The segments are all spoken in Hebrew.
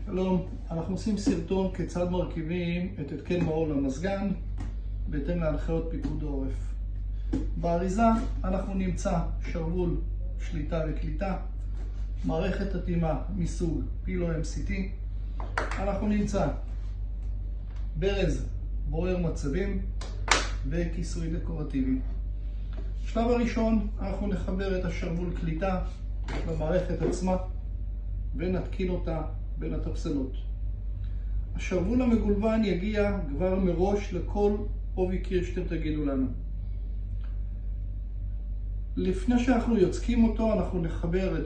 שלום, אנחנו עושים סרטון כיצד מרכיבים את התקן מאור למזגן בהתאם להנחיות פיקוד העורף. באריזה אנחנו נמצא שרוול שליטה וקליטה, מערכת אטימה מסוג פילו MCT, אנחנו נמצא ברז בורר מצבים וכיסוי דקורטיבי. בשלב הראשון אנחנו נחבר את השרוול קליטה למערכת עצמה ונתקין אותה בין הטפסנות. השרוול המגולבן יגיע כבר מראש לכל עובי קיר שאתם תגידו לנו. לפני שאנחנו יוצקים אותו אנחנו נחבר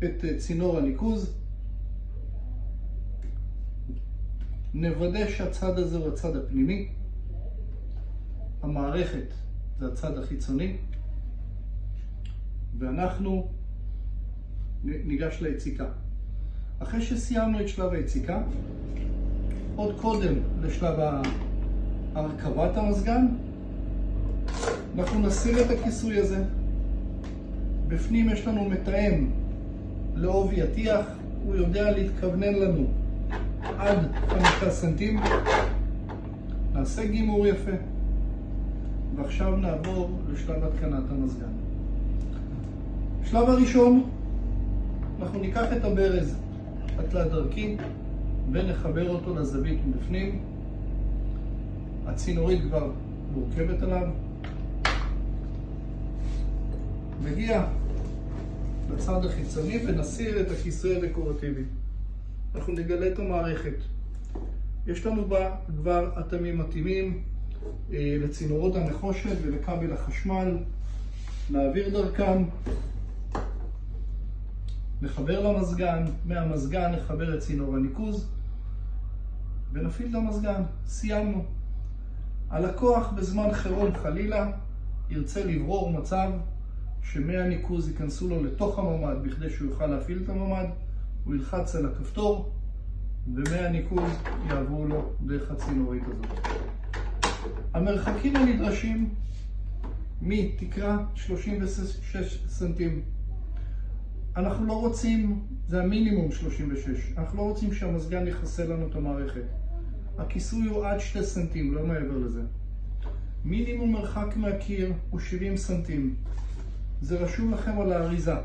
את צינור הניקוז, נוודא שהצד הזה הוא הצד הפנימי, המערכת זה הצד החיצוני, ואנחנו ניגש ליציקה. אחרי שסיימנו את שלב היציקה, עוד קודם לשלב הרכבת המזגן, אנחנו נסיר את הכיסוי הזה. בפנים יש לנו מתאם לעובי הטיח, הוא יודע להתכוונן לנו עד 5 סנטים. נעשה גימור יפה, ועכשיו נעבור לשלב התקנת המזגן. בשלב הראשון אנחנו ניקח את הברז התלת דרכי ונחבר אותו לזווית מבפנים. הצינורית כבר מורכבת עליו. נגיע לצד החיצוני ונסיר את הכיסוי הדקורטיבי. אנחנו נגלה את המערכת. יש לנו בה כבר אטמים מתאימים לצינורות הנחושת ולכבל החשמל. נעביר דרכם, נחבר למזגן, מהמזגן נחבר את צינור הניקוז ונפעיל את המזגן. סיימנו. הלקוח בזמן חירום חלילה ירצה לברור מצב שמי הניקוז ייכנסו לו לתוך הממד בכדי שהוא יוכל להפעיל את הממד, הוא ילחץ על הכפתור ומי הניקוז יעברו לו דרך הצינורית הזאת. המרחקים הנדרשים מתקרה 36 סנטים. אנחנו לא רוצים, זה המינימום 36, אנחנו לא רוצים שהמזגן יחסה לנו את המערכת. הכיסוי הוא עד 2 סנטים, לא מעבר לזה. מינימום מרחק מהקיר הוא 70 סנטים. זה רשום לכם על האריזה.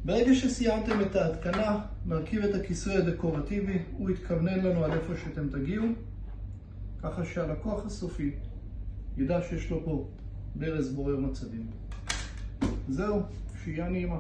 ברגע שסיימתם את ההתקנה, נרכיב את הכיסוי הדקורטיבי, הוא יתכוונן לנו על איפה שאתם תגיעו, ככה שהלקוח הסופי ידע שיש לו פה ברז בורר מצבים. זהו, שיהיה נעימה.